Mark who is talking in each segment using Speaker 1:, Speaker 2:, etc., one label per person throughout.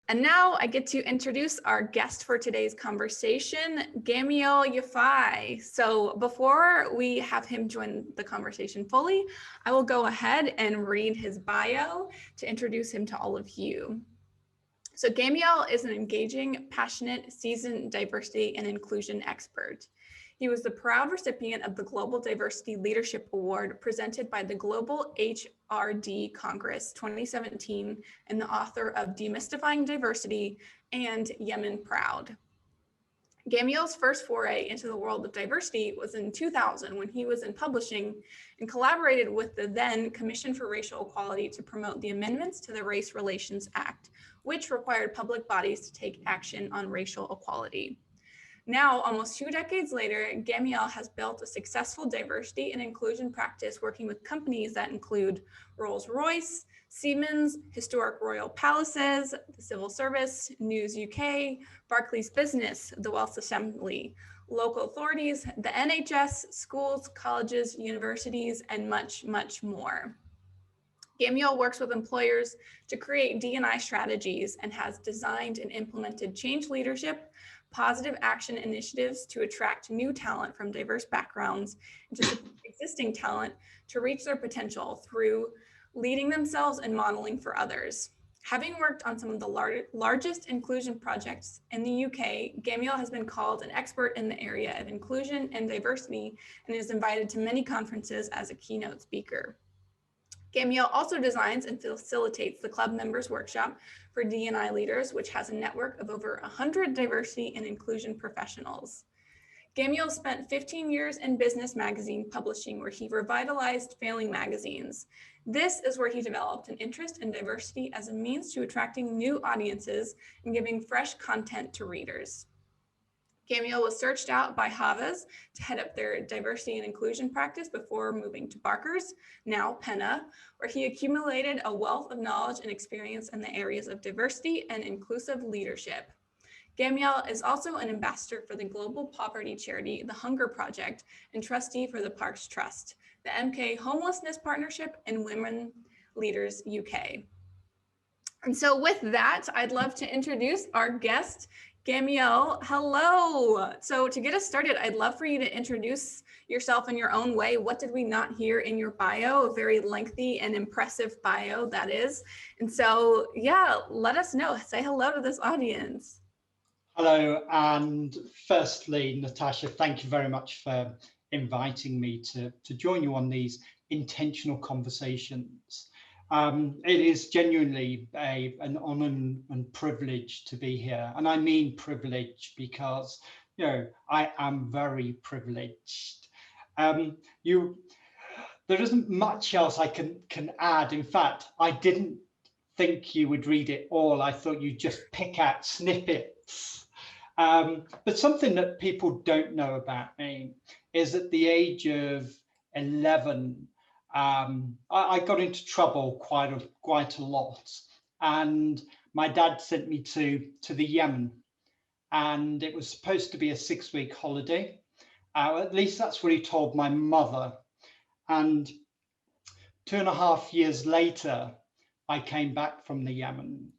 Speaker 1: And now I get to introduce our guest for today's conversation, Gamiel Yafai. So before we have him join the conversation fully, I will go ahead and read his bio to introduce him to all of you. So Gamiel is an engaging, passionate, seasoned diversity and inclusion expert. He was the proud recipient of the Global Diversity Leadership Award presented by the Global HRD Congress 2017 and the author of Demystifying Diversity and Yemen Proud. Gamiel's first foray into the world of diversity was in 2000 when he was in publishing and collaborated with the then Commission for Racial Equality to promote the amendments to the Race Relations Act, which required public bodies to take action on racial equality. Now, almost 2 decades later, Gamiel has built a successful diversity and inclusion practice working with companies that include Rolls-Royce, Siemens, Historic Royal Palaces, the Civil Service, News UK, Barclays Business, the Welsh Assembly, local authorities, the NHS, schools, colleges, universities, and much, much more. Gamiel works with employers to create D&I strategies and has designed and implemented change leadership, positive action initiatives to attract new talent from diverse backgrounds and to support existing talent to reach their potential through leading themselves and modeling for others. Having worked on some of the largest inclusion projects in the UK, Gamiel has been called an expert in the area of inclusion and diversity and is invited to many conferences as a keynote speaker. Gamiel also designs and facilitates the club members workshop for D&I leaders, which has a network of over 100 diversity and inclusion professionals. Gamiel spent 15 years in business magazine publishing, where he revitalized failing magazines. This is where he developed an interest in diversity as a means to attracting new audiences and giving fresh content to readers. Gamiel was searched out by Havas to head up their diversity and inclusion practice before moving to Barker's, now Penna, where he accumulated a wealth of knowledge and experience in the areas of diversity and inclusive leadership. Gamiel is also an ambassador for the global poverty charity, the Hunger Project, and trustee for the Parks Trust, the MK Homelessness Partnership, and Women Leaders UK. And so with that, I'd love to introduce our guest, Gamiel. Hello. So to get us started, I'd love for you to introduce yourself in your own way. What did we not hear in your bio? A very lengthy and impressive bio, that is. And so, yeah, let us know. Say hello to this audience.
Speaker 2: Hello. And firstly, Natasha, thank you very much for inviting me to join you on these intentional conversations. It is genuinely an honor and privilege to be here. And I mean privilege because, you know, I am very privileged. There isn't much else I can add. In fact, I didn't think you would read it all. I thought you'd just pick out snippets. But something that people don't know about me is at the age of 11, I got into trouble quite a lot, and my dad sent me to the Yemen, and it was supposed to be a 6-week holiday. At least that's what he told my mother. And 2.5 years later, I came back from the Yemen.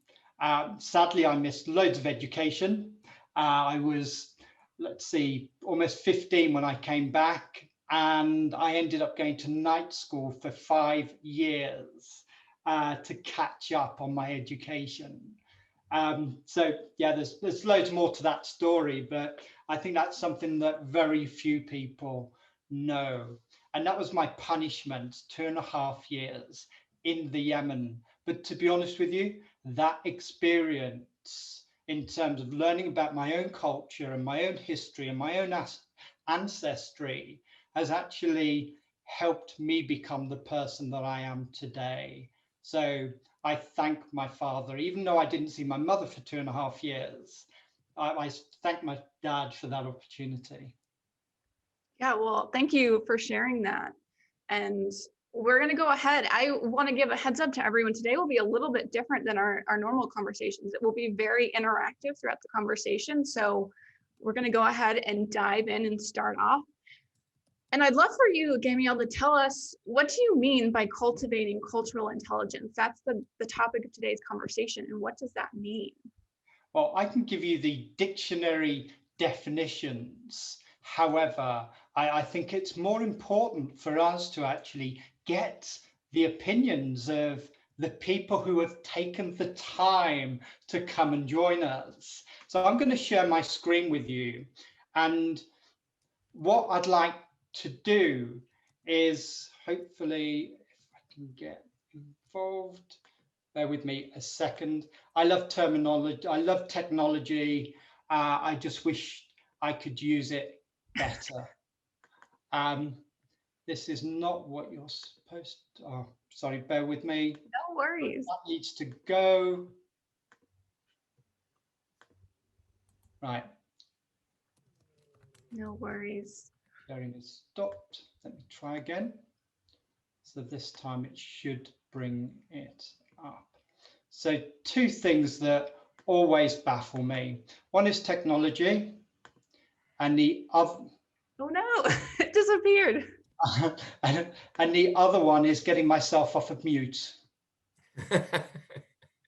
Speaker 2: Sadly, I missed loads of education. I was, let's see, almost 15 when I came back. And I ended up going to night school for 5 years to catch up on my education. So yeah, there's loads more to that story, but I think that's something that very few people know. And that was my punishment, 2.5 years in the Yemen. But to be honest with you, that experience in terms of learning about my own culture and my own history and my own ancestry has actually helped me become the person that I am today. So I thank my father, even though I didn't see my mother for 2.5 years. I thank my dad for that opportunity.
Speaker 1: Yeah, well, thank you for sharing that. And we're going to go ahead. I want to give a heads up to everyone. Today will be a little bit different than our normal conversations. It will be very interactive throughout the conversation. So we're going to go ahead and dive in and start off. And I'd love for you, Gamiel, to tell us, what do you mean by cultivating cultural intelligence? That's the topic of today's conversation. And what does that mean?
Speaker 2: Well, I can give you the dictionary definitions. However, I think it's more important for us to actually get the opinions of the people who have taken the time to come and join us. So I'm going to share my screen with you. And what I'd like to do is, hopefully, if I can get involved, bear with me a second. I love terminology. I love technology. I just wish I could use it better. This is not what you're supposed to. Oh, sorry, bear with me.
Speaker 1: No worries.
Speaker 2: That needs to go. Right.
Speaker 1: No worries.
Speaker 2: Sharing is stopped. Let me try again. So this time it should bring it up. So two things that always baffle me. One is technology, and the other.
Speaker 1: Oh no, it disappeared.
Speaker 2: And the other one is getting myself off of mute.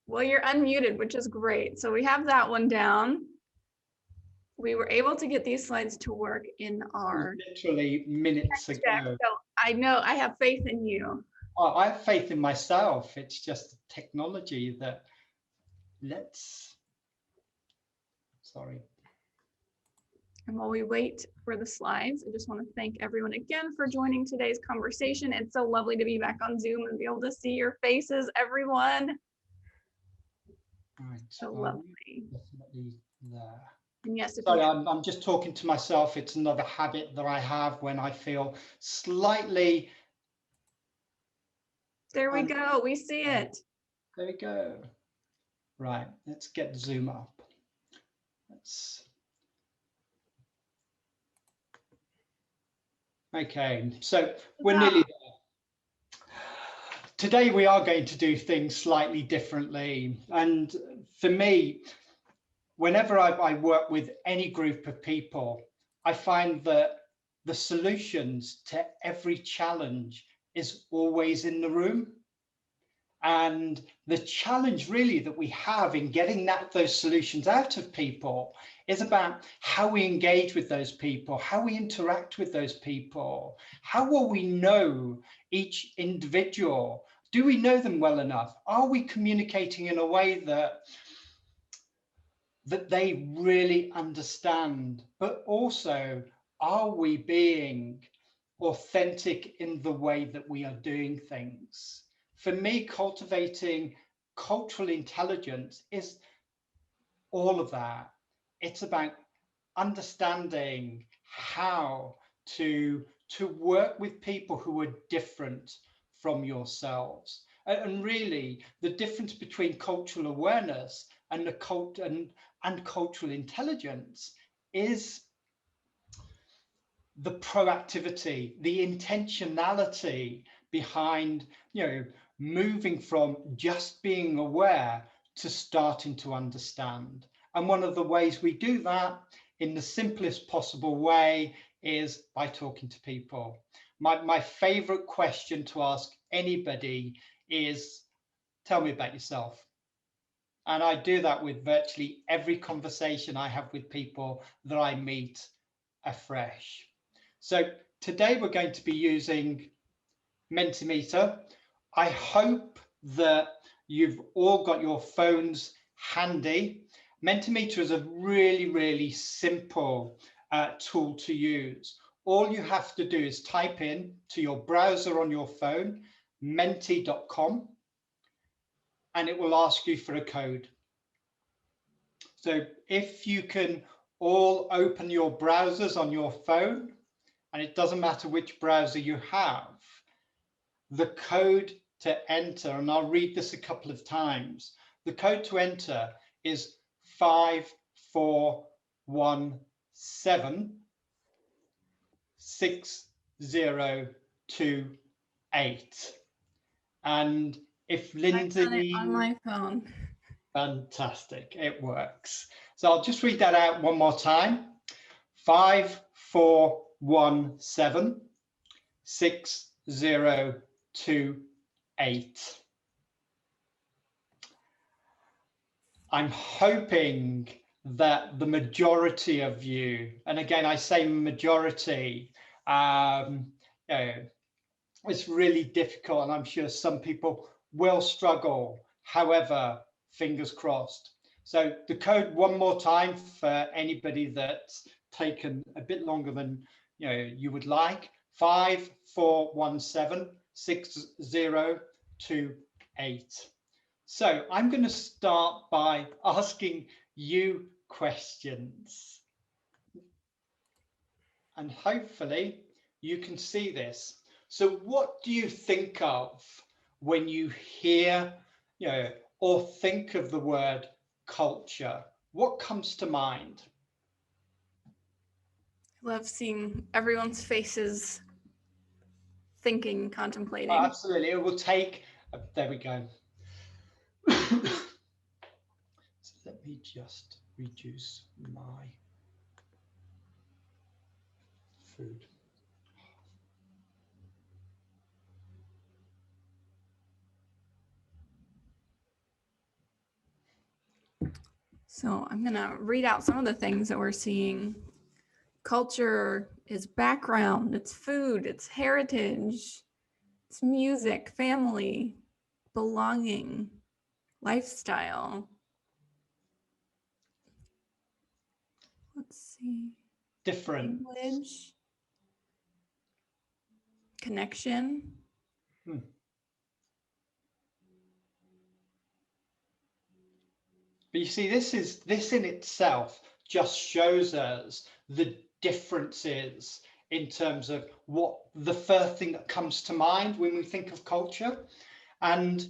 Speaker 1: Well, you're unmuted, which is great. So we have that one down. We were able to get these slides to work in our
Speaker 2: literally minutes ago.
Speaker 1: So I know, I have faith in you.
Speaker 2: Oh, I have faith in myself. It's just the technology that sorry.
Speaker 1: And while we wait for the slides, I just want to thank everyone again for joining today's conversation. It's so lovely to be back on Zoom and be able to see your faces, everyone.
Speaker 2: Right.
Speaker 1: So lovely.
Speaker 2: Definitely there.
Speaker 1: And yes,
Speaker 2: sorry, I'm just talking to myself. It's another habit that I have when I feel slightly.
Speaker 1: There we go. We see it.
Speaker 2: There we go. Right. Let's get Zoom up. Okay, so we're nearly there. Today we are going to do things slightly differently. And for me, whenever I work with any group of people, I find that the solutions to every challenge is always in the room. And the challenge really that we have in getting those solutions out of people is about how we engage with those people, how we interact with those people. How will we know each individual? Do we know them well enough? Are we communicating in a way that they really understand? But also, are we being authentic in the way that we are doing things? For me, cultivating cultural intelligence is all of that. It's about understanding how to work with people who are different from yourselves. And really, the difference between cultural awareness and cultural intelligence is the proactivity, the intentionality behind, moving from just being aware to starting to understand. And one of the ways we do that in the simplest possible way is by talking to people. My favorite question to ask anybody is, tell me about yourself. And I do that with virtually every conversation I have with people that I meet afresh. So today we're going to be using Mentimeter. I hope that you've all got your phones handy. Mentimeter is a really, really simple tool to use. All you have to do is type in to your browser on your phone, menti.com, and it will ask you for a code. So if you can all open your browsers on your phone, and it doesn't matter which browser you have, the code to enter, and I'll read this a couple of times, the code to enter is 54176028. And if Lindsay...
Speaker 1: I've done it on my phone.
Speaker 2: Fantastic, it works. So I'll just read that out one more time. 5417 6028. I'm hoping that the majority of you, and again, I say majority, you know, it's really difficult, and I'm sure some people will struggle. However, fingers crossed. So the code one more time for anybody that's taken a bit longer than you would like: 54176028. So I'm going to start by asking you questions, and hopefully you can see this. So what do you think of when you hear, or think of the word culture? What comes to mind?
Speaker 1: I love seeing everyone's faces thinking, contemplating.
Speaker 2: Oh, absolutely. It will take, there we go. So let me just reduce my food.
Speaker 1: So I'm going to read out some of the things that we're seeing. Culture is background, it's food, it's heritage, it's music, family, belonging, lifestyle. Let's see.
Speaker 2: Different.
Speaker 1: Language, connection.
Speaker 2: But you see, this in itself just shows us the differences in terms of what the first thing that comes to mind when we think of culture. And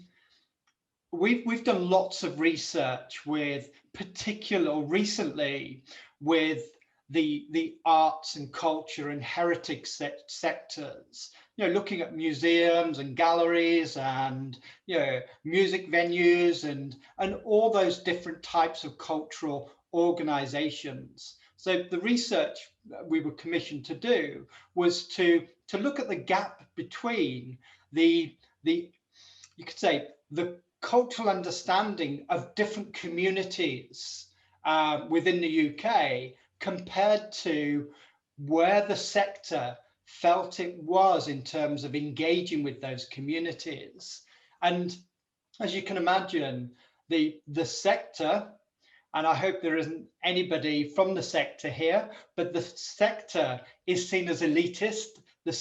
Speaker 2: we've done lots of research with recently with the arts and culture and heritage sectors, looking at museums and galleries and music venues and all those different types of cultural organizations. So the research that we were commissioned to do was to look at the gap between the you could say the cultural understanding of different communities within the UK compared to where the sector felt it was in terms of engaging with those communities. And as you can imagine, the sector, and I hope there isn't anybody from the sector here, but the sector is seen as elitist. The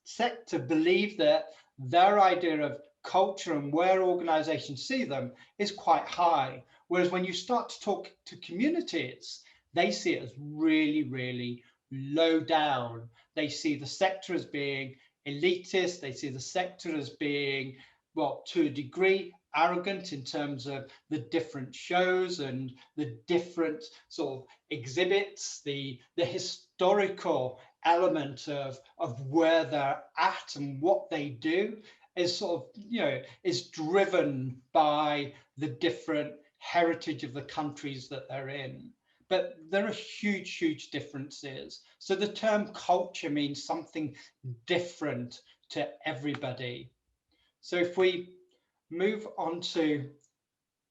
Speaker 2: sector believe that their idea of culture and where organizations see them is quite high. Whereas when you start to talk to communities, they see it as really, really low down. They see the sector as being elitist. They see the sector as being, well, to a degree, arrogant in terms of the different shows and the different sort of exhibits, the historical element of where they're at and what they do is sort of, is driven by the different heritage of the countries that they're in. But there are huge, huge differences. So the term culture means something different to everybody. So if we move on to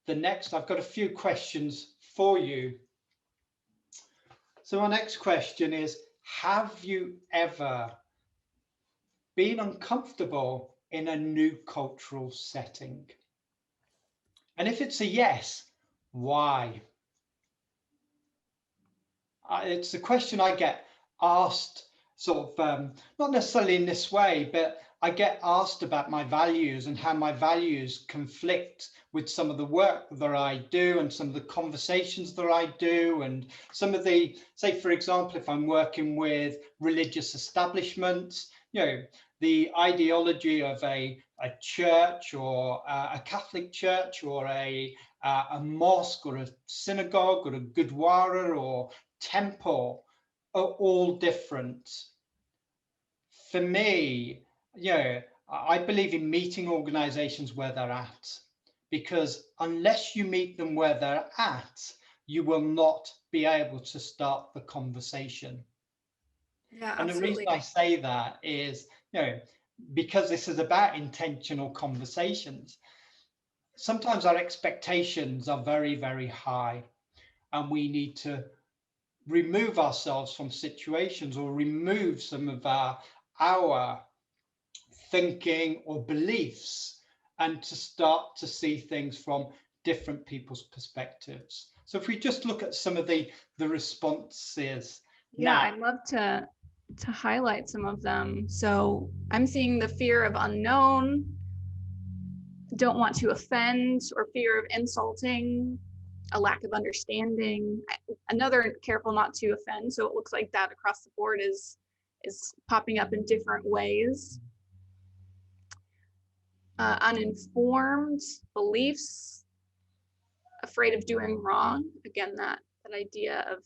Speaker 2: the next, I've got a few questions for you. So our next question is, have you ever been uncomfortable in a new cultural setting? And if it's a yes, why? It's a question I get asked sort of, not necessarily in this way, but I get asked about my values and how my values conflict with some of the work that I do and some of the conversations that I do and some of the, say, for example, if I'm working with religious establishments, the ideology of a church or a Catholic church or a mosque or a synagogue or a gurdwara or temple are all different. For me, I believe in meeting organizations where they're at, because unless you meet them where they're at, you will not be able to start the conversation.
Speaker 1: Yeah,
Speaker 2: And
Speaker 1: absolutely.
Speaker 2: the reason I say that is, because this is about intentional conversations, sometimes our expectations are very, very high, and we need to remove ourselves from situations or remove some of our thinking or beliefs, and to start to see things from different people's perspectives. So if we just look at some of the responses.
Speaker 1: Yeah,
Speaker 2: Now,
Speaker 1: I'd love to highlight some of them. So I'm seeing the fear of unknown, don't want to offend, or fear of insulting, a lack of understanding, another careful not to offend. So it looks like that across the board is popping up in different ways. Uninformed beliefs, afraid of doing wrong. Again, that idea of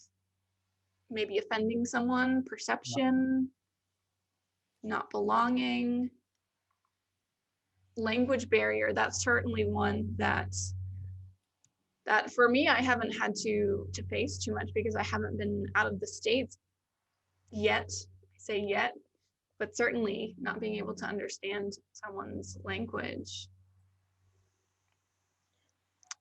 Speaker 1: maybe offending someone, perception, not belonging, language barrier. That's certainly one that for me, I haven't had to face too much because I haven't been out of the States yet. I say yet, but certainly not being able to understand someone's language.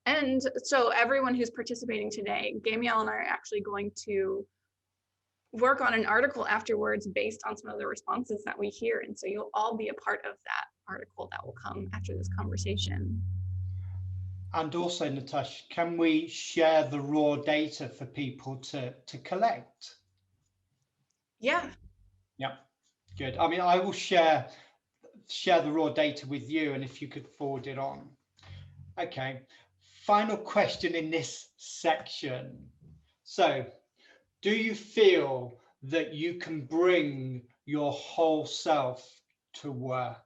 Speaker 1: And so everyone who's participating today, Gamiel and I are actually going to work on an article afterwards based on some of the responses that we hear. And so you'll all be a part of that article that will come after this conversation.
Speaker 2: And also, Natasha, can we share the raw data for people to collect?
Speaker 1: Yeah.
Speaker 2: Yeah, good. I mean, I will share the raw data with you, and if you could forward it on. Okay, final question in this section. So, do you feel that you can bring your whole self to work?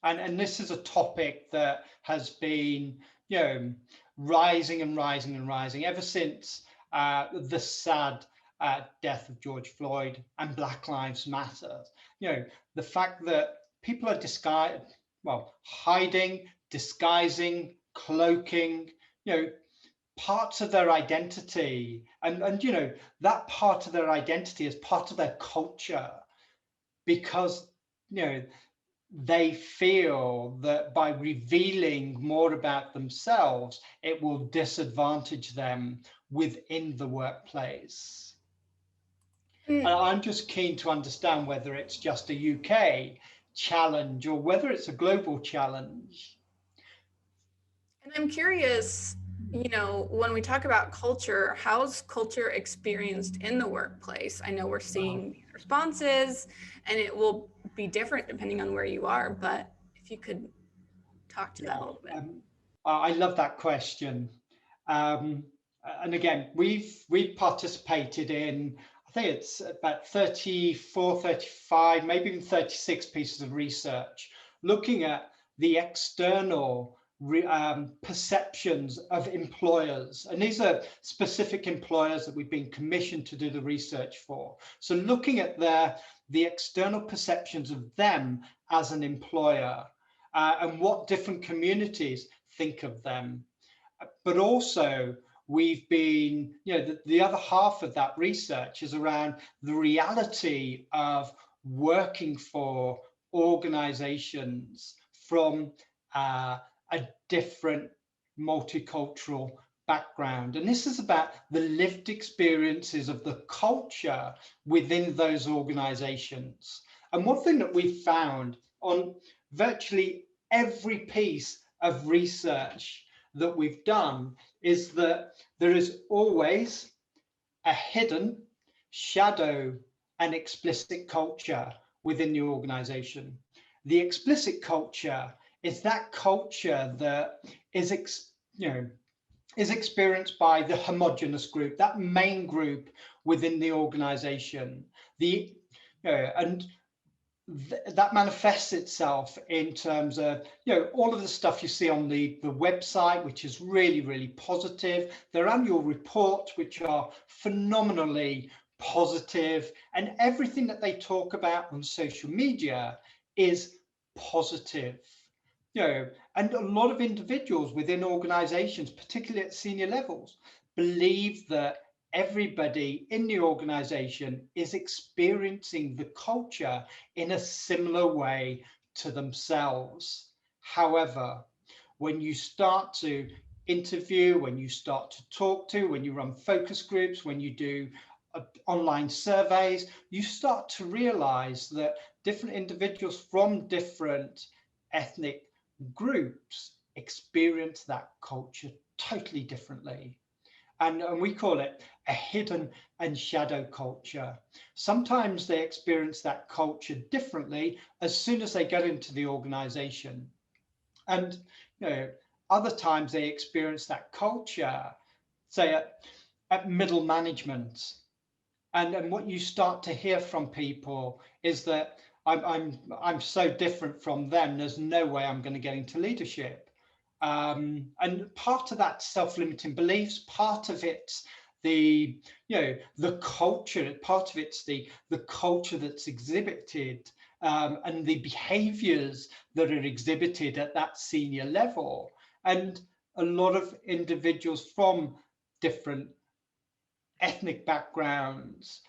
Speaker 2: And this is a topic that has been, rising and rising and rising ever since the sad death of George Floyd and Black Lives Matter. The fact that people are hiding, disguising, cloaking, parts of their identity, and that part of their identity is part of their culture, because they feel that by revealing more about themselves, it will disadvantage them within the workplace. And I'm just keen to understand whether it's just a UK challenge or whether it's a global challenge.
Speaker 1: And I'm curious, when we talk about culture, how's culture experienced in the workplace? I know we're seeing these responses, and it will be different depending on where you are, but if you could talk to that a little bit.
Speaker 2: I love that question. And again, we've participated in, I think it's about 34, 35, maybe even 36 pieces of research looking at the external perceptions of employers. And these are specific employers that we've been commissioned to do the research for. So looking at the external perceptions of them as an employer, and what different communities think of them. But also, we've been, the other half of that research is around the reality of working for organizations from a different multicultural background. And this is about the lived experiences of the culture within those organizations. And one thing that we've found on virtually every piece of research that we've done is that there is always a hidden, shadow, and explicit culture within the organization. The explicit culture is that culture that is experienced by the homogenous group, that main group within the organization. That manifests itself in terms of all of the stuff you see on the website, which is really, really positive, their annual report, which are phenomenally positive, and everything that they talk about on social media is positive. And a lot of individuals within organizations, particularly at senior levels, believe that everybody in the organization is experiencing the culture in a similar way to themselves. However, when you start to interview, when you start to talk to, when you run focus groups, when you do online surveys, you start to realize that different individuals from different ethnic groups experience that culture totally differently. And we call it a hidden and shadow culture. Sometimes they experience that culture differently as soon as they get into the organization. And other times they experience that culture, say at middle management. And what you start to hear from people is that I'm so different from them. There's no way I'm going to get into leadership. And part of that self-limiting beliefs, part of it's the the culture, part of it's the culture that's exhibited, and the behaviors that are exhibited at that senior level. And a lot of individuals from different ethnic backgrounds,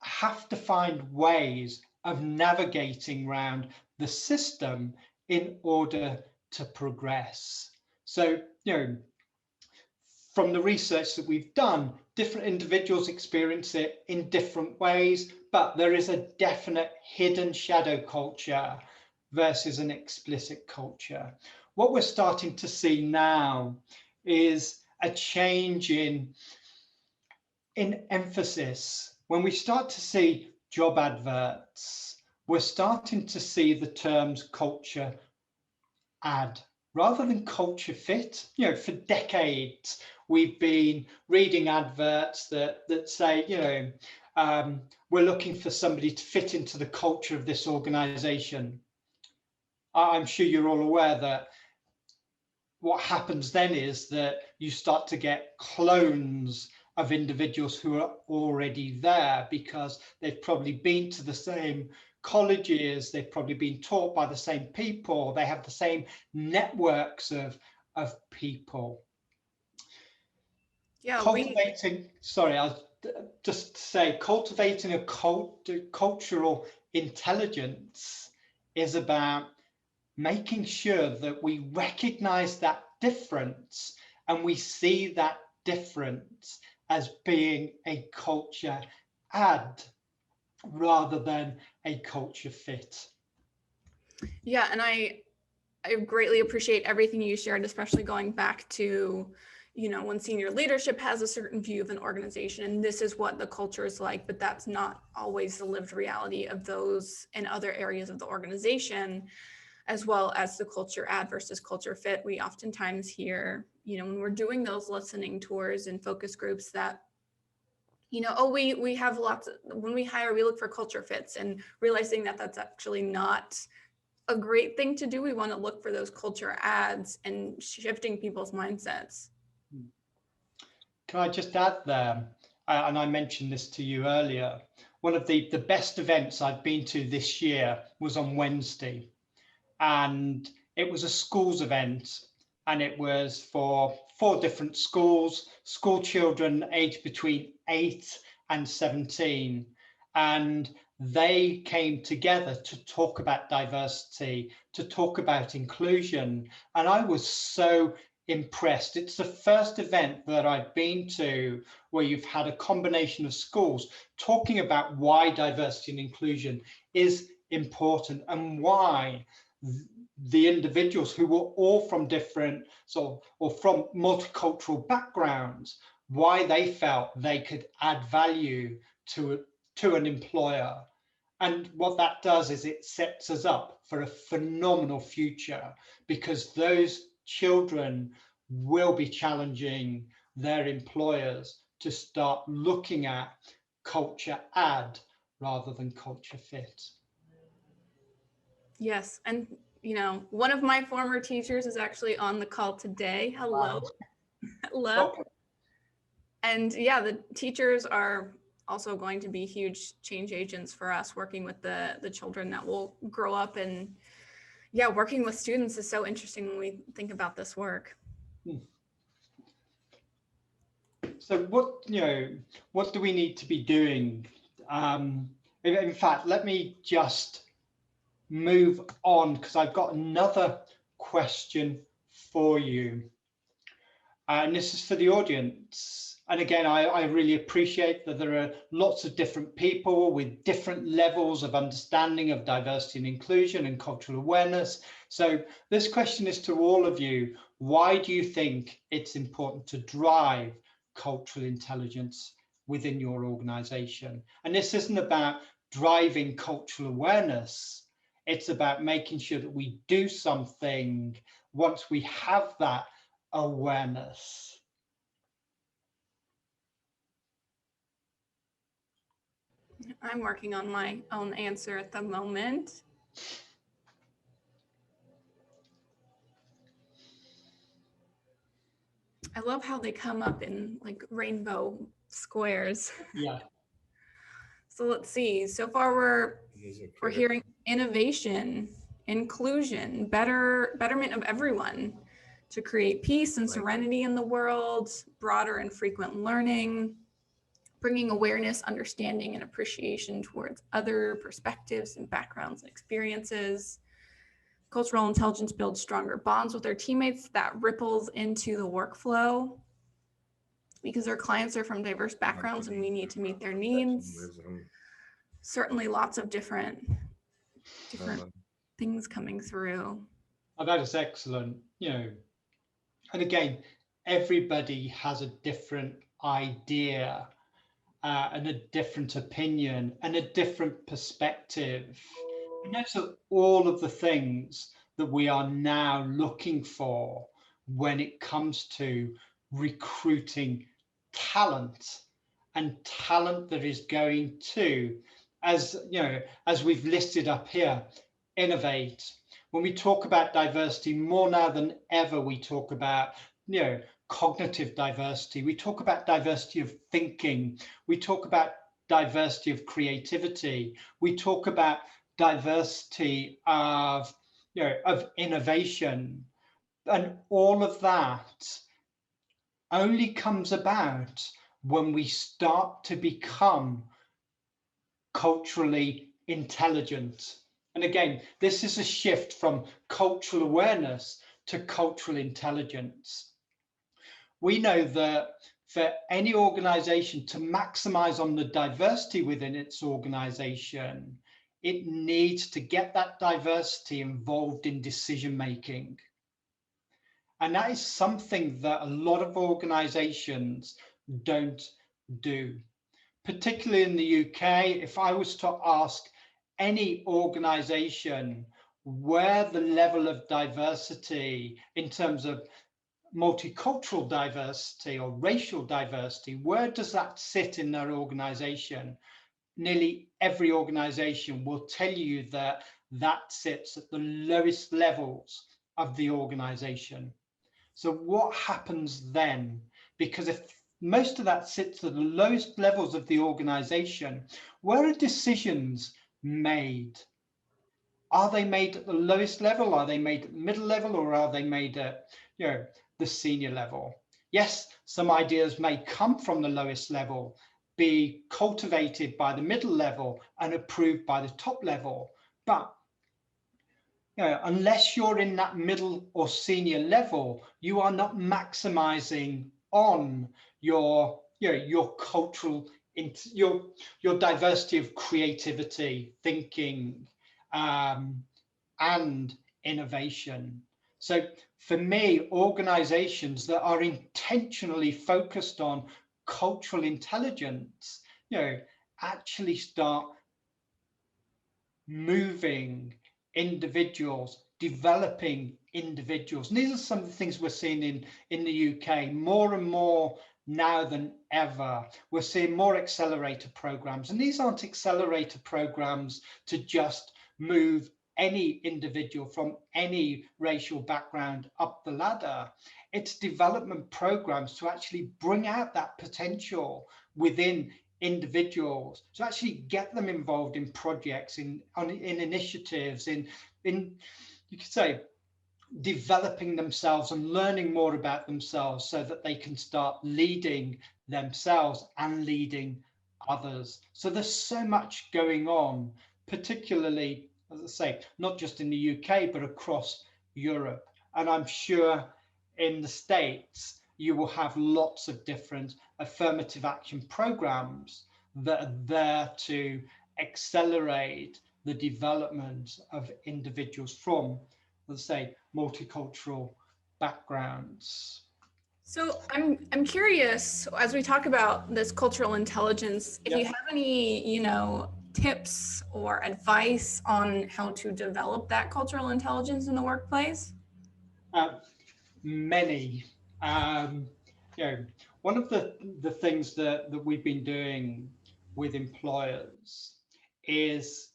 Speaker 2: have to find ways of navigating around the system in order to progress. So, from the research that we've done, different individuals experience it in different ways, but there is a definite hidden shadow culture versus an explicit culture. What we're starting to see now is a change in emphasis. When we start to see job adverts, we're starting to see the terms culture add rather than culture fit. For decades, we've been reading adverts that say, we're looking for somebody to fit into the culture of this organization. I'm sure you're all aware that what happens then is that you start to get clones of individuals who are already there because they've probably been to the same colleges, they've probably been taught by the same people, they have the same networks of people.
Speaker 1: Yeah,
Speaker 2: I'll just say, cultivating a cultural intelligence is about making sure that we recognize that difference and we see that difference as being a culture add rather than a culture fit.
Speaker 1: Yeah, and I greatly appreciate everything you shared, especially going back to, when senior leadership has a certain view of an organization and this is what the culture is like, but that's not always the lived reality of those in other areas of the organization, as well as the culture add versus culture fit. We oftentimes hear, when we're doing those listening tours and focus groups that, we have lots of, when we hire, we look for culture fits, and realizing that that's actually not a great thing to do. We want to look for those culture adds and shifting people's mindsets.
Speaker 2: Can I just add there, and I mentioned this to you earlier, one of the best events I've been to this year was on Wednesday, and it was a schools event, and it was for 4 different schools, school children aged between 8 and 17, and they came together to talk about diversity, to talk about inclusion, and I was so impressed. It's the first event that I've been to where you've had a combination of schools talking about why diversity and inclusion is important and why the individuals who were all from different or from multicultural backgrounds, why they felt they could add value to an employer. And what that does is it sets us up for a phenomenal future, because those children will be challenging their employers to start looking at culture add rather than culture fit.
Speaker 1: Yes. And, one of my former teachers is actually on the call today. Hello.
Speaker 2: Wow.
Speaker 1: Hello.
Speaker 2: Welcome.
Speaker 1: And yeah, the teachers are also going to be huge change agents for us, working with the children that will grow up. And yeah, working with students is so interesting when we think about this work.
Speaker 2: so what do we need to be doing? In fact, let me just move on because I've got another question for you. And this is for the audience. And again, I really appreciate that there are lots of different people with different levels of understanding of diversity and inclusion and cultural awareness. So this question is to all of you. Why do you think it's important to drive cultural intelligence within your organization? And this isn't about driving cultural awareness. It's about making sure that we do something once we have that awareness.
Speaker 1: I'm working on my own answer at the moment. I love how they come up in like rainbow squares.
Speaker 2: Yeah.
Speaker 1: So let's see. So far we're hearing innovation, inclusion, betterment of everyone to create peace and serenity in the world, broader and frequent learning, bringing awareness, understanding, and appreciation towards other perspectives and backgrounds and experiences. Cultural intelligence builds stronger bonds with their teammates that ripples into the workflow because our clients are from diverse backgrounds and we need to meet their needs. Certainly lots of different things coming through.
Speaker 2: Oh, that is excellent. And again, everybody has a different idea and a different opinion and a different perspective. And those are all of the things that we are now looking for when it comes to recruiting talent, and talent that is going to, as we've listed up here, innovate. When we talk about diversity, more now than ever, we talk about cognitive diversity. We talk about diversity of thinking. We talk about diversity of creativity. We talk about diversity of innovation, and all of that only comes about when we start to become culturally intelligent. And again, this is a shift from cultural awareness to cultural intelligence. We know that for any organization to maximize on the diversity within its organization, it needs to get that diversity involved in decision making. And that is something that a lot of organizations don't do. Particularly in the UK, if I was to ask any organization where the level of diversity in terms of multicultural diversity or racial diversity, where does that sit in their organization? Nearly every organization will tell you that that sits at the lowest levels of the organization. So what happens then? Because if most of that sits at the lowest levels of the organization, where are decisions made? Are they made at the lowest level? Are they made at the middle level? Or are they made at the senior level? Yes, some ideas may come from the lowest level, be cultivated by the middle level and approved by the top level. But unless you're in that middle or senior level, you are not maximizing on your cultural, your diversity of creativity, thinking, and innovation. So for me, organizations that are intentionally focused on cultural intelligence, actually start moving individuals, developing individuals. And these are some of the things we're seeing in the UK more and more now than ever. We're seeing more accelerator programs, and these aren't accelerator programs to just move any individual from any racial background up the ladder. It's development programs to actually bring out that potential within individuals, to actually get them involved in projects, in initiatives, in you could say developing themselves and learning more about themselves so that they can start leading themselves and leading others. So there's so much going on, particularly, as I say, not just in the UK, but across Europe. And I'm sure in the States, you will have lots of different affirmative action programs that are there to accelerate the development of individuals from, let's say, multicultural backgrounds.
Speaker 1: So I'm curious, as we talk about this cultural intelligence, if you
Speaker 2: Yeah.
Speaker 1: have any, tips or advice on how to develop that cultural intelligence in the workplace?
Speaker 2: Many. Um, you know, one of the things that we've been doing with employers is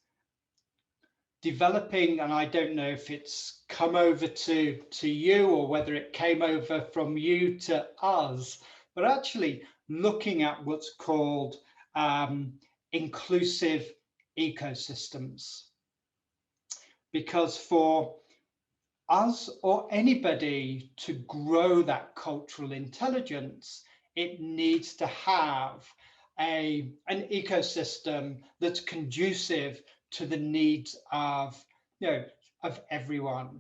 Speaker 2: developing, and I don't know if it's come over to you or whether it came over from you to us, but actually looking at what's called inclusive ecosystems. Because for us or anybody to grow that cultural intelligence, it needs to have an ecosystem that's conducive to the needs of, of everyone.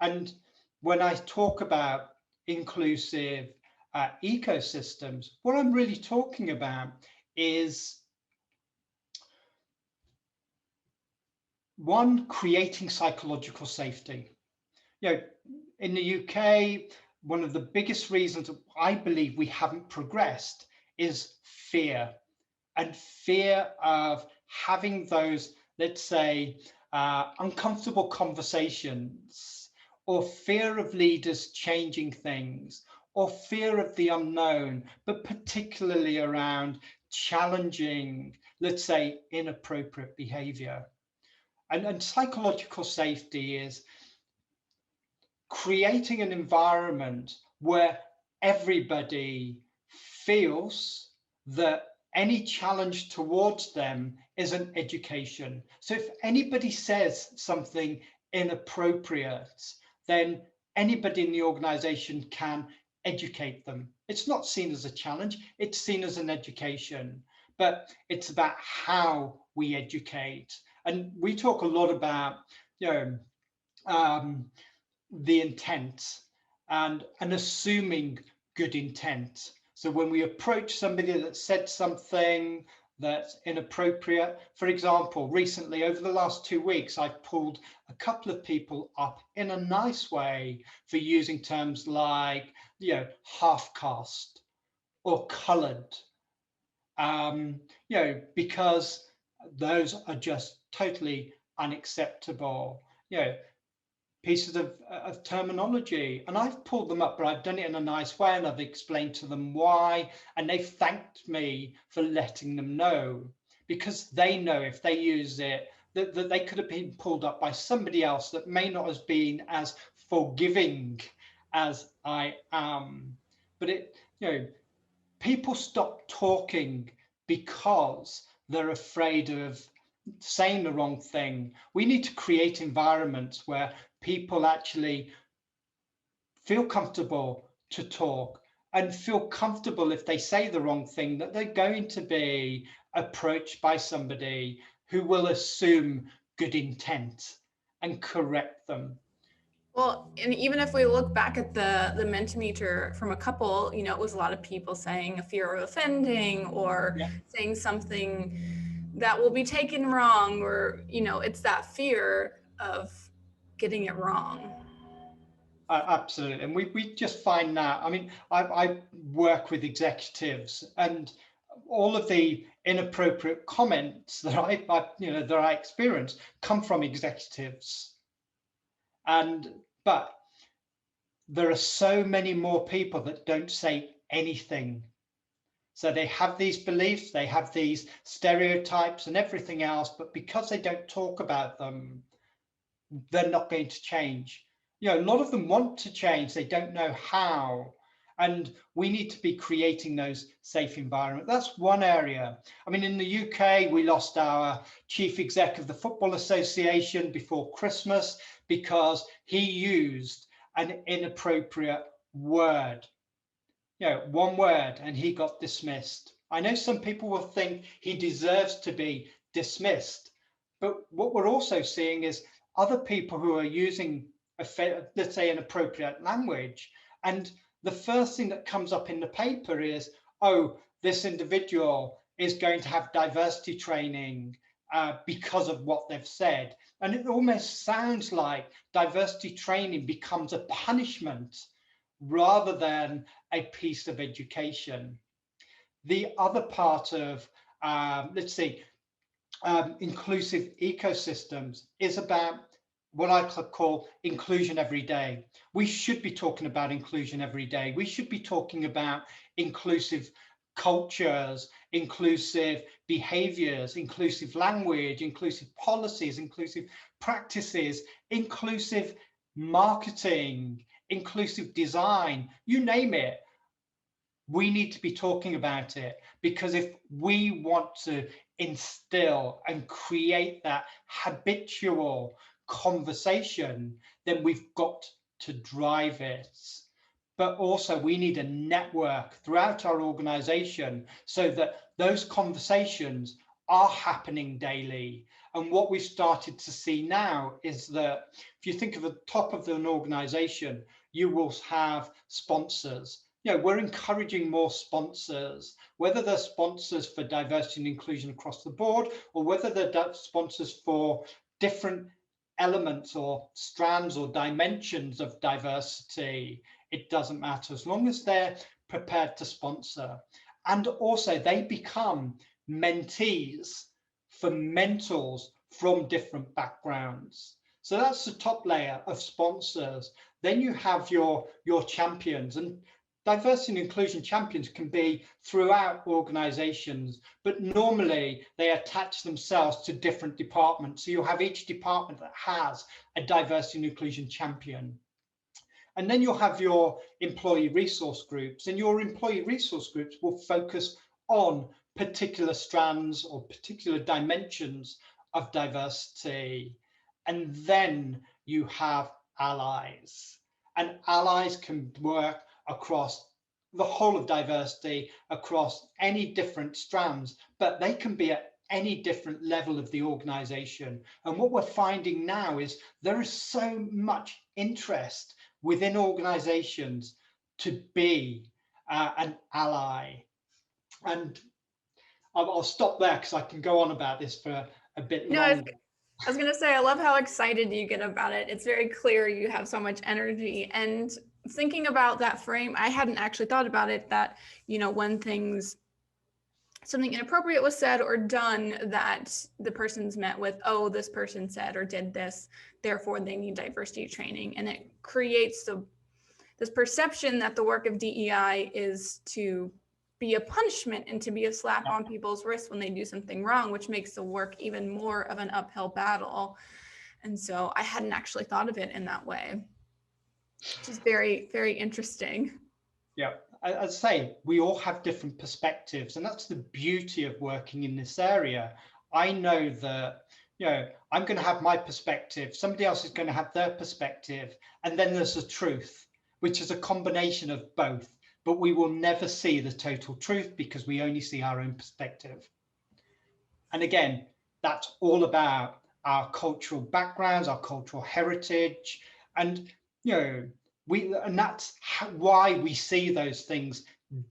Speaker 2: And when I talk about inclusive ecosystems, what I'm really talking about is, one, creating psychological safety. In the UK, one of the biggest reasons I believe we haven't progressed is fear, and fear of having those, let's say, uncomfortable conversations, or fear of leaders changing things, or fear of the unknown, but particularly around challenging, let's say, inappropriate behavior. And psychological safety is creating an environment where everybody feels that any challenge towards them is an education. So if anybody says something inappropriate, then anybody in the organization can educate them. It's not seen as a challenge, it's seen as an education, but it's about how we educate. And we talk a lot about, um, the intent and assuming good intent. So when we approach somebody that said something that's inappropriate, for example, recently over the last 2 weeks, I've pulled a couple of people up in a nice way for using terms like, half caste or coloured, because those are just totally unacceptable. Pieces of terminology, and I've pulled them up, but I've done it in a nice way, and I've explained to them why, and they've thanked me for letting them know, because they know if they use it that they could have been pulled up by somebody else that may not have been as forgiving as I am. But people stop talking because they're afraid of saying the wrong thing. We need to create environments where people actually feel comfortable to talk and feel comfortable if they say the wrong thing, that they're going to be approached by somebody who will assume good intent and correct them.
Speaker 1: Well, and even if we look back at the Mentimeter from a couple, it was a lot of people saying a fear of offending or
Speaker 2: Yeah.
Speaker 1: saying something that will be taken wrong, or, it's that fear of getting it wrong.
Speaker 2: Absolutely. And we just find that, I mean, I work with executives, and all of the inappropriate comments that I experience come from executives. But there are so many more people that don't say anything. So they have these beliefs, they have these stereotypes and everything else, but because they don't talk about them, they're not going to change. A lot of them want to change, they don't know how. And we need to be creating those safe environments. That's one area. I mean, in the UK, we lost our chief exec of the Football Association before Christmas because he used an inappropriate word, one word, and he got dismissed. I know some people will think he deserves to be dismissed, but what we're also seeing is other people who are using, let's say, inappropriate language, and the first thing that comes up in the paper is, oh, this individual is going to have diversity training because of what they've said. And it almost sounds like diversity training becomes a punishment rather than a piece of education. The other part of, let's see, inclusive ecosystems is about what I call inclusion every day. We should be talking about inclusion every day. We should be talking about inclusive cultures, inclusive behaviors, inclusive language, inclusive policies, inclusive practices, inclusive marketing, inclusive design, you name it. We need to be talking about it, because if we want to instill and create that habitual conversation, then we've got to drive it. But also we need a network throughout our organization so that those conversations are happening daily. And what we've started to see now is that if you think of the top of an organization, you will have sponsors. We're encouraging more sponsors, whether they're sponsors for diversity and inclusion across the board, or whether they're sponsors for different elements or strands or dimensions of diversity. It doesn't matter, as long as they're prepared to sponsor. And also they become mentees for mentors from different backgrounds. So that's the top layer of sponsors. Then you have your champions, and diversity and inclusion champions can be throughout organizations, but normally they attach themselves to different departments. So you'll have each department that has a diversity and inclusion champion. And then you'll have your employee resource groups, and your employee resource groups will focus on particular strands or particular dimensions of diversity. And then you have allies, and allies can work across the whole of diversity, across any different strands, but they can be at any different level of the organization. And what we're finding now is there is so much interest within organizations to be an ally. And I'll stop there because I can go on about this for a bit longer.
Speaker 1: I was going to say, I love how excited you get about it. It's very clear you have so much energy. And thinking about that frame, I hadn't actually thought about it, that, when something inappropriate was said or done, that the person's met with, oh, this person said or did this, therefore they need diversity training. And it creates this perception that the work of DEI is to be a punishment and to be a slap on people's wrists when they do something wrong, which makes the work even more of an uphill battle. And so I hadn't actually thought of it in that way, which is very, very interesting.
Speaker 2: Yeah, as I say, we all have different perspectives, and that's the beauty of working in this area. I know that, I'm going to have my perspective, somebody else is going to have their perspective, and then there's the truth, which is a combination of both. But we will never see the total truth because we only see our own perspective. And again, that's all about our cultural backgrounds, our cultural heritage, and and that's why we see those things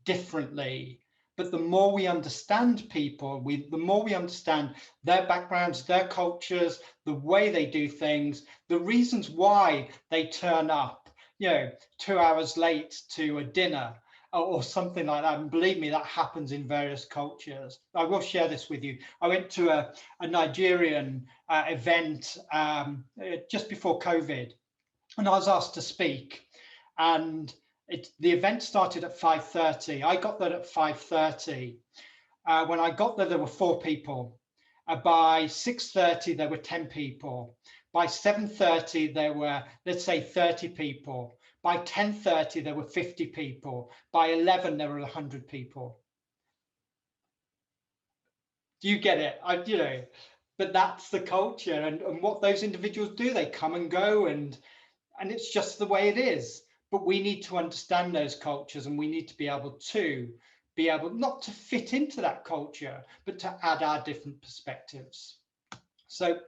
Speaker 2: differently. But the more we understand people, the more we understand their backgrounds, their cultures, the way they do things, the reasons why they turn up, 2 hours late to a dinner or something like that. And believe me, that happens in various cultures. I will share this with you. I went to a Nigerian event just before COVID, and I was asked to speak. And the event started at 5:30. I got there at 5:30. When I got there were 4 people. By 6:30, there were 10 people. By 7:30, there were, let's say, 30 people. By 10:30, there were 50 people. By 11, there were 100 people. Do you get it? But that's the culture, and what those individuals do. They come and go, and and it's just the way it is. But we need to understand those cultures, and we need to be able not to fit into that culture, but to add our different perspectives. So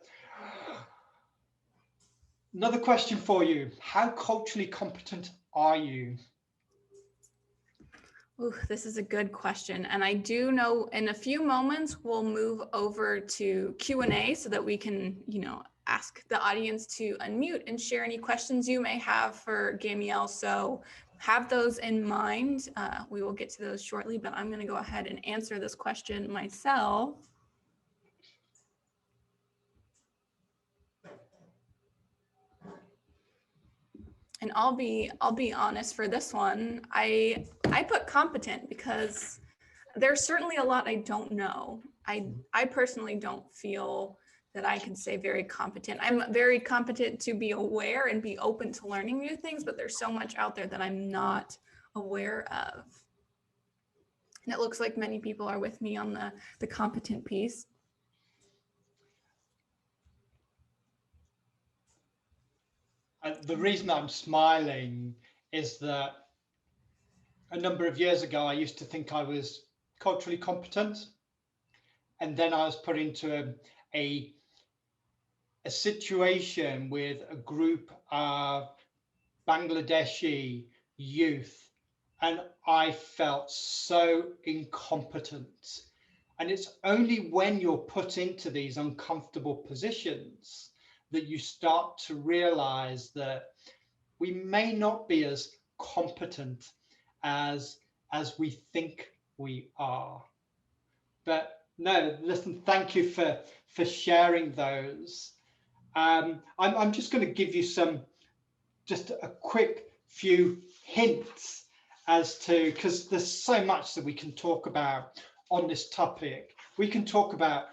Speaker 2: another question for you: how culturally competent are you?
Speaker 1: Ooh, this is a good question. And I do know in a few moments, we'll move over to Q&A so that we can, ask the audience to unmute and share any questions you may have for Gamiel. So have those in mind. We will get to those shortly, but I'm going to go ahead and answer this question myself. And I'll be honest for this one. I put competent because there's certainly a lot I don't know. I personally don't feel that I can say very competent. I'm very competent to be aware and be open to learning new things, but there's so much out there that I'm not aware of. And it looks like many people are with me on the competent piece.
Speaker 2: The reason I'm smiling is that a number of years ago, I used to think I was culturally competent. And then I was put into a situation with a group of Bangladeshi youth, and I felt so incompetent. And it's only when you're put into these uncomfortable positions that you start to realize that we may not be as competent as we think we are. But no, listen, thank you for sharing those. I'm just going to give you just a quick few hints as to, because there's so much that we can talk about on this topic. We can talk about,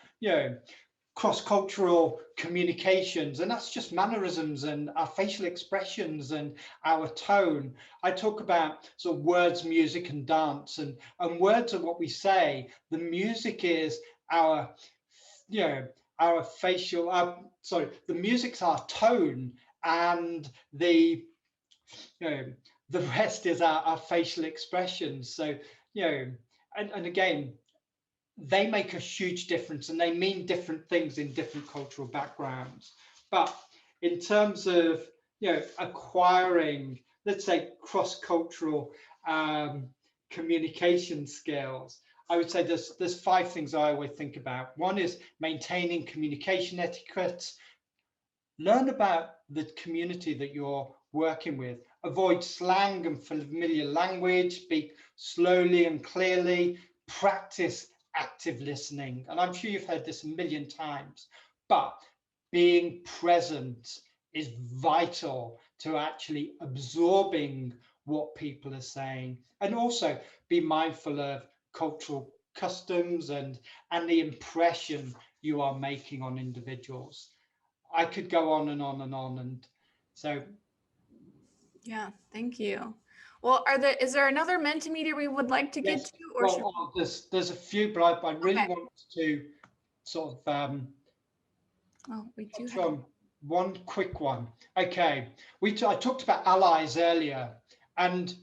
Speaker 2: cross-cultural communications, and that's just mannerisms and our facial expressions and our tone. I talk about sort of words, music, and dance, and words are what we say. The music is our, our facial. The music's our tone, and the rest is our facial expressions. So and again, they make a huge difference, and they mean different things in different cultural backgrounds. But in terms of acquiring, let's say, cross-cultural communication skills, I would say there's 5 things I always think about. One is maintaining communication etiquette. Learn about the community that you're working with. Avoid slang and familiar language. Speak slowly and clearly. Practice active listening. And I'm sure you've heard this a million times, but being present is vital to actually absorbing what people are saying. And also be mindful of cultural customs and the impression you are making on individuals. I could go on and on and on. And so.
Speaker 1: Yeah, thank you. Well, is there another Mentimeter we would like to get to? Or
Speaker 2: well, there's a few, but I really want to sort of
Speaker 1: we do
Speaker 2: have one quick one. Okay, I talked about allies earlier, and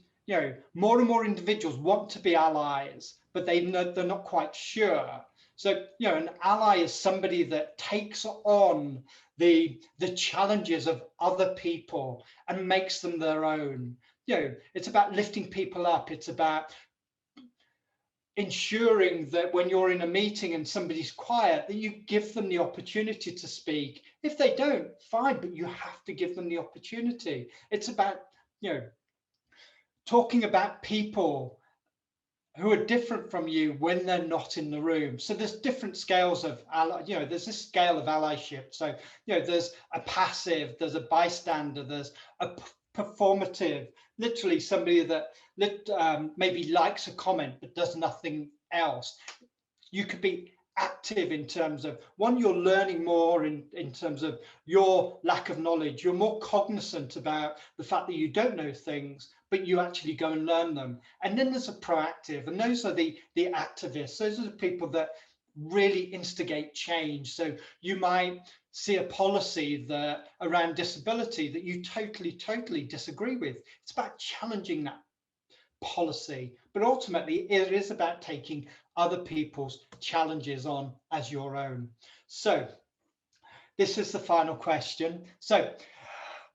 Speaker 2: more and more individuals want to be allies, but they're not quite sure. So an ally is somebody that takes on the challenges of other people and makes them their own. It's about lifting people up. It's about ensuring that when you're in a meeting and somebody's quiet, that you give them the opportunity to speak. If they don't, fine, but you have to give them the opportunity. It's about talking about people who are different from you when they're not in the room. So there's different scales of there's this scale of allyship. So there's a passive, there's a bystander, there's a performative, literally somebody that maybe likes a comment but does nothing else. You could be active in terms of, one, you're learning more in terms of your lack of knowledge. You're more cognizant about the fact that you don't know things, but you actually go and learn them. And then there's a proactive, and those are the activists. Those are the people that really instigate change. So you might see a policy that around disability that you totally disagree with. It's about challenging that policy, but ultimately it is about taking other people's challenges on as your own. So this is the final question. So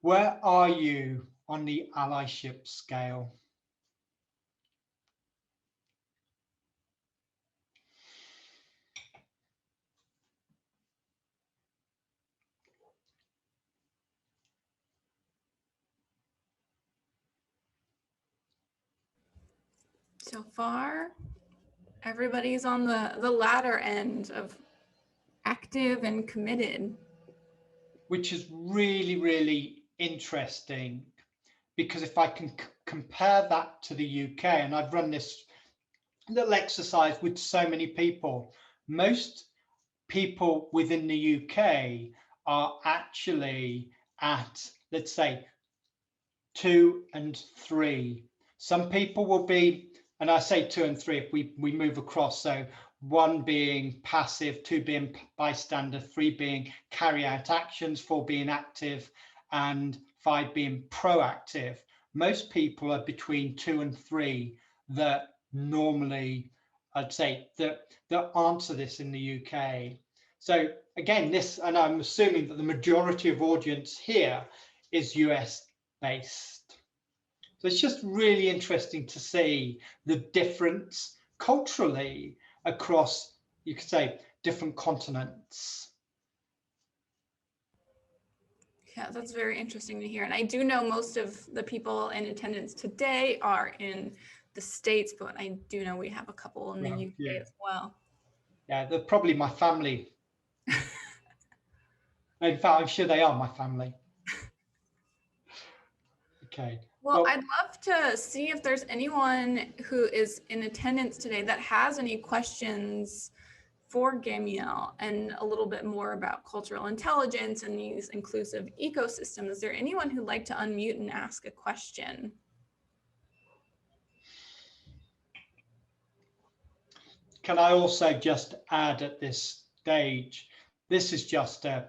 Speaker 2: where are you on the allyship scale?
Speaker 1: So far, everybody's on the latter end of active and committed.
Speaker 2: Which is really interesting, because if I can compare that to the UK, and I've run this little exercise with so many people, most people within the UK are actually at, let's say, 2 and 3. Some people will be, and I say 2 and 3 if we move across, so 1 being passive, 2 being bystander, 3 being carry out actions, 4 being active, and 5 being proactive. Most people are between 2 and 3 that normally, I'd say, that answer this in the UK. So again, this, and I'm assuming that the majority of audience here is US based. So it's just really interesting to see the difference culturally across, you could say, different continents.
Speaker 1: Yeah, that's very interesting to hear. And I do know most of the people in attendance today are in the States, but I do know we have a couple in the UK as well.
Speaker 2: Yeah, they're probably my family. In fact, I'm sure they are my family. Okay.
Speaker 1: Well, I'd love to see if there's anyone who is in attendance today that has any questions for Gamiel and a little bit more about cultural intelligence and these inclusive ecosystems. Is there anyone who'd like to unmute and ask a question?
Speaker 2: Can I also just add at this stage, this is just a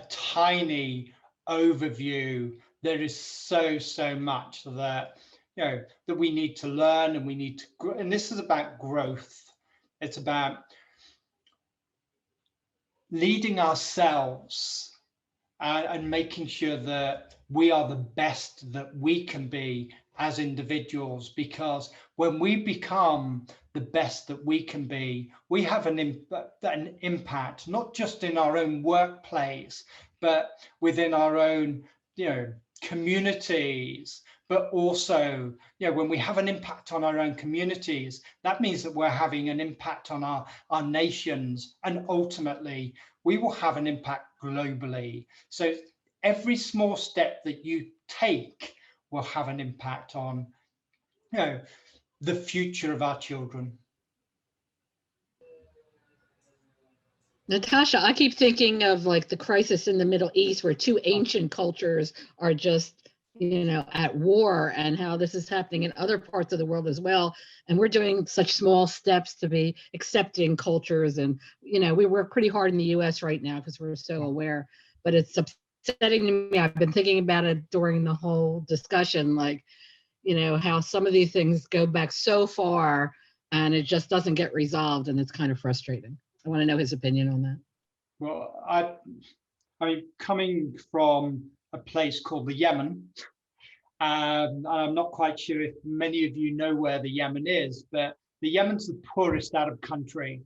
Speaker 2: tiny overview. There is so much that, that we need to learn, and we need to grow. And this is about growth. It's about leading ourselves and making sure that we are the best that we can be as individuals, because when we become the best that we can be, we have an impact, not just in our own workplace, but within our own, communities. But also, when we have an impact on our own communities, that means that we're having an impact on our nations, and ultimately we will have an impact globally. So every small step that you take will have an impact on, the future of our children.
Speaker 3: Natasha, I keep thinking of like the crisis in the Middle East, where 2 ancient cultures are just, at war, and how this is happening in other parts of the world as well. And we're doing such small steps to be accepting cultures. And, we work pretty hard in the US right now because we're so aware, but it's upsetting to me. I've been thinking about it during the whole discussion, like, how some of these things go back so far and it just doesn't get resolved. And it's kind of frustrating. I want to know his opinion on that.
Speaker 2: Well, I mean, coming from a place called the Yemen, I'm not quite sure if many of you know where the Yemen is, but the Yemen's the poorest Arab country.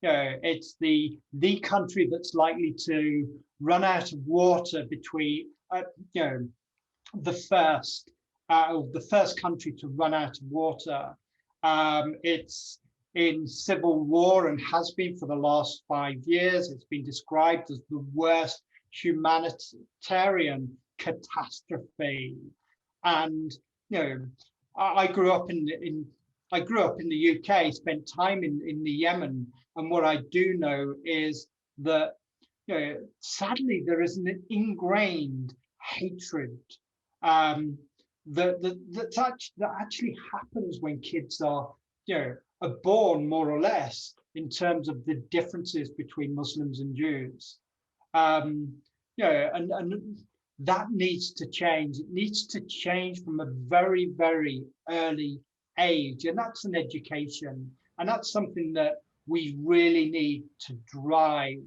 Speaker 2: It's the country that's likely to run out of water between, the first country to run out of water. It's in civil war and has been for the last 5 years. It's been described as the worst humanitarian catastrophe. And I grew up in the UK, spent time in the Yemen, and what I do know is that sadly there is an ingrained hatred that actually happens when kids are born, more or less, in terms of the differences between Muslims and Jews. And that needs to change. It needs to change from a very, very early age, and that's an education, and that's something that we really need to drive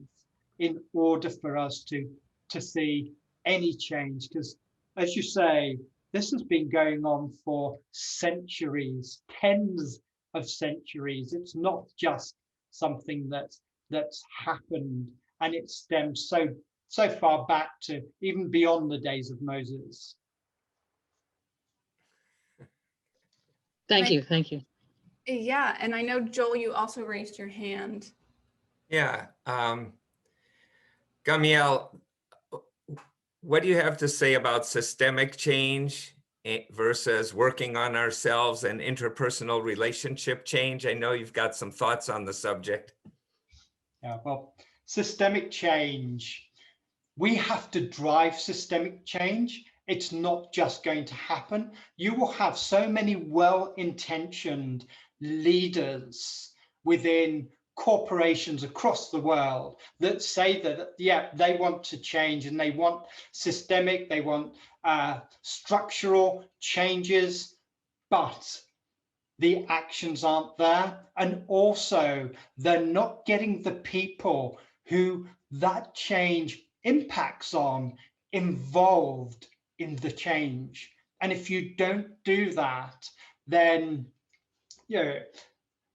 Speaker 2: in order for us to see any change. Because, as you say, this has been going on for centuries, tens of centuries. It's not just something that's happened, and it stems so far back to even beyond the days of Moses.
Speaker 3: Thank you.
Speaker 1: Yeah, and I know, Joel, you also raised your hand.
Speaker 4: Yeah. Gamiel, what do you have to say about systemic change versus working on ourselves and interpersonal relationship change? I know you've got some thoughts on the subject.
Speaker 2: Yeah, well, systemic change, we have to drive systemic change. It's not just going to happen. You will have so many well-intentioned leaders within corporations across the world that say that, yeah, they want to change and they want systemic, they want structural changes, but the actions aren't there. And also, they're not getting the people who that change impacts on involved in the change. And if you don't do that, then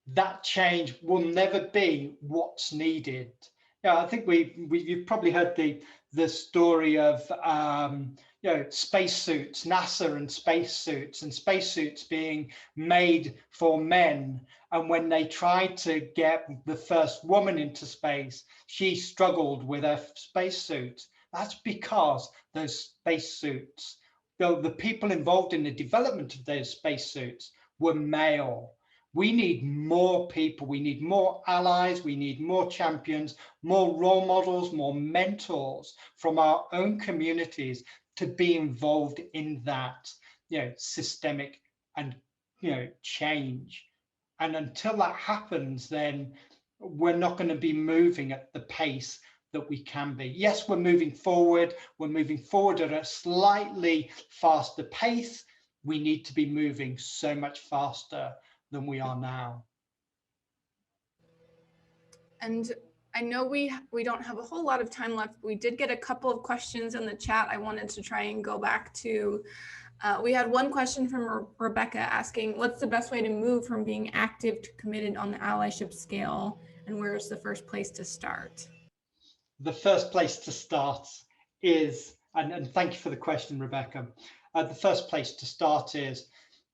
Speaker 2: that change will never be what's needed. Yeah, I think you've probably heard the story of spacesuits, NASA and spacesuits being made for men. And when they tried to get the first woman into space, she struggled with her spacesuit. That's because those spacesuits, the people involved in the development of those spacesuits were male. We need more people, we need more allies, we need more champions, more role models, more mentors from our own communities to be involved in that, systemic and, change. And until that happens, then we're not going to be moving at the pace that we can be. Yes, we're moving forward at a slightly faster pace. We need to be moving so much faster than we are now.
Speaker 1: And I know we don't have a whole lot of time left. We did get a couple of questions in the chat. I wanted to try and go back to. We had one question from Rebecca asking, what's the best way to move from being active to committed on the allyship scale? And where's the first place to start?
Speaker 2: The first place to start is, and thank you for the question, Rebecca. The first place to start is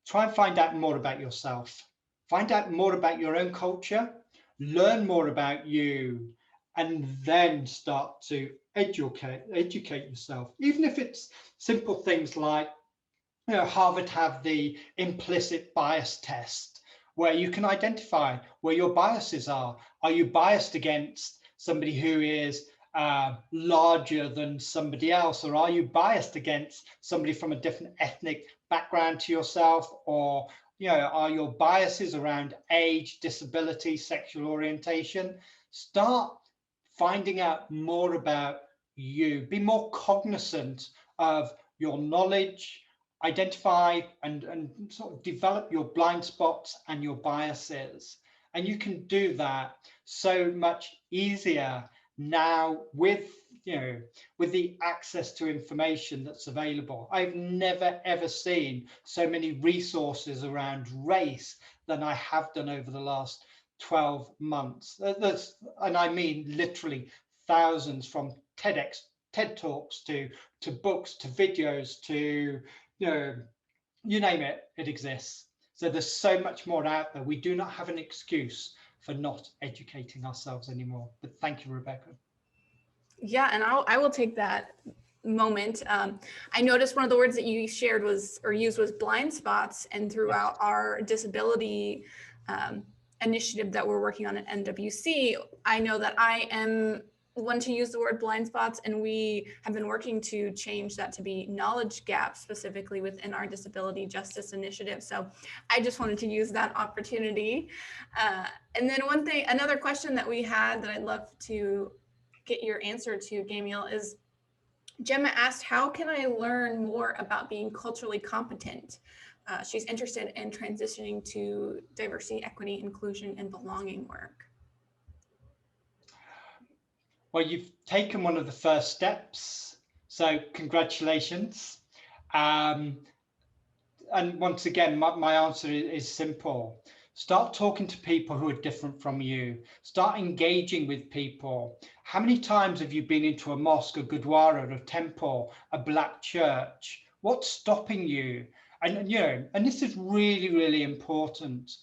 Speaker 2: try and find out more about yourself. Find out more about your own culture, learn more about you, and then start to educate yourself. Even if it's simple things like, Harvard have the implicit bias test, where you can identify where your biases are. Are you biased against somebody who is larger than somebody else, or are you biased against somebody from a different ethnic background to yourself, or are your biases around age, disability, sexual orientation? Start finding out more about you. Be more cognizant of your knowledge, identify and sort of develop your blind spots and your biases. And you can do that so much easier now with the access to information that's available. I've never ever seen so many resources around race than I have done over the last 12 months. And I mean literally thousands, from TED Talks to books, to videos, to you name it, it exists. So there's so much more out there. We do not have an excuse for not educating ourselves anymore. But thank you, Rebecca.
Speaker 1: Yeah, and I will take that moment. I noticed one of the words that you shared used was blind spots, and throughout our disability initiative that we're working on at NWC, I know that I am one to use the word blind spots, and we have been working to change that to be knowledge gaps specifically within our disability justice initiative. So I just wanted to use that opportunity. And then another question that we had that I'd love to get your answer to, Gamiel, is Gemma asked, how can I learn more about being culturally competent? She's interested in transitioning to diversity, equity, inclusion, and belonging work.
Speaker 2: Well, you've taken one of the first steps, so congratulations. And once again, my answer is simple. Start talking to people who are different from you. Start engaging with people. How many times have you been into a mosque, a gurdwara, a temple, a black church? What's stopping you? And and this is really, really important.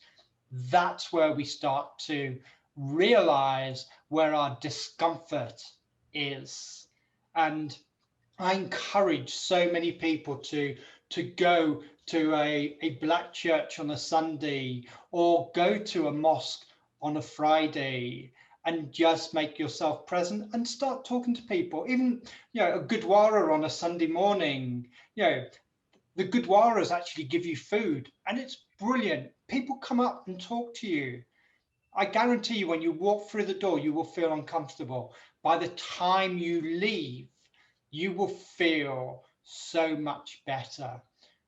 Speaker 2: That's where we start to realize where our discomfort is. And I encourage so many people to go to a black church on a Sunday, or go to a mosque on a Friday, and just make yourself present and start talking to people. Even a gurdwara on a Sunday morning. The gurdwaras actually give you food, and it's brilliant. People come up and talk to you. I guarantee you, when you walk through the door, you will feel uncomfortable. By the time you leave, you will feel so much better.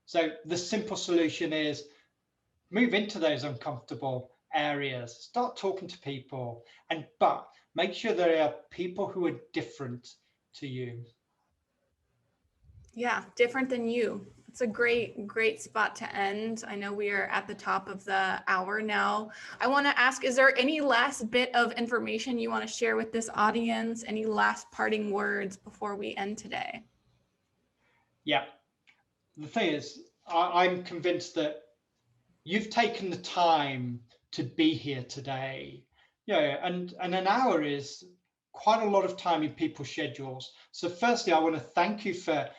Speaker 2: So the simple solution is move into those uncomfortable areas, start talking to people, but make sure there are people who are different to you.
Speaker 1: Yeah, different than you. It's a great spot to end. I know we are at the top of the hour now. I want to ask, is there any last bit of information you want to share with this audience? Any last parting words before we end today?
Speaker 2: Yeah, the thing is, I'm convinced that you've taken the time to be here today. And an hour is quite a lot of time in people's schedules. So firstly, I want to thank you for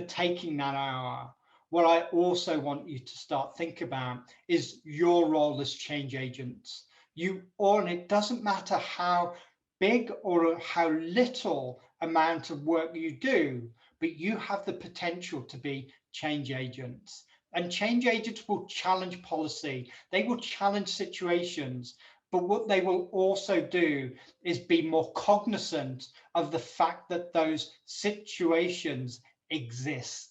Speaker 2: taking that hour. What I also want you to start think about is your role as change agents. And it doesn't matter how big or how little amount of work you do, but you have the potential to be change agents. And change agents will challenge policy. They will challenge situations. But what they will also do is be more cognizant of the fact that those situations exist.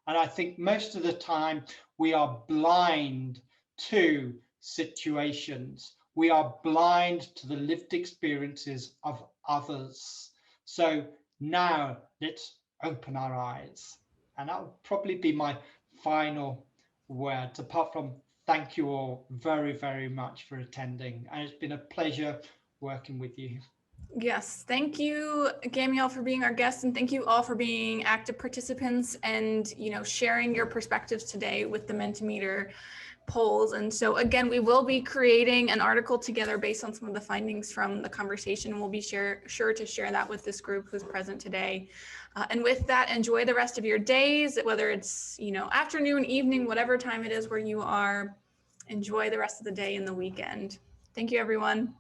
Speaker 2: And I think most of the time we are blind to situations. We are blind to the lived experiences of others. So now let's open our eyes. And that will probably be my final words, apart from thank you all very, very much for attending. And it's been a pleasure working with you.
Speaker 1: Yes, thank you, Gamiel, for being our guest, and thank you all for being active participants and sharing your perspectives today with the Mentimeter polls. And so again, we will be creating an article together based on some of the findings from the conversation. We'll be sure to share that with this group who's present today. And with that, enjoy the rest of your days, whether it's afternoon, evening, whatever time it is where you are. Enjoy the rest of the day and the weekend. Thank you, everyone.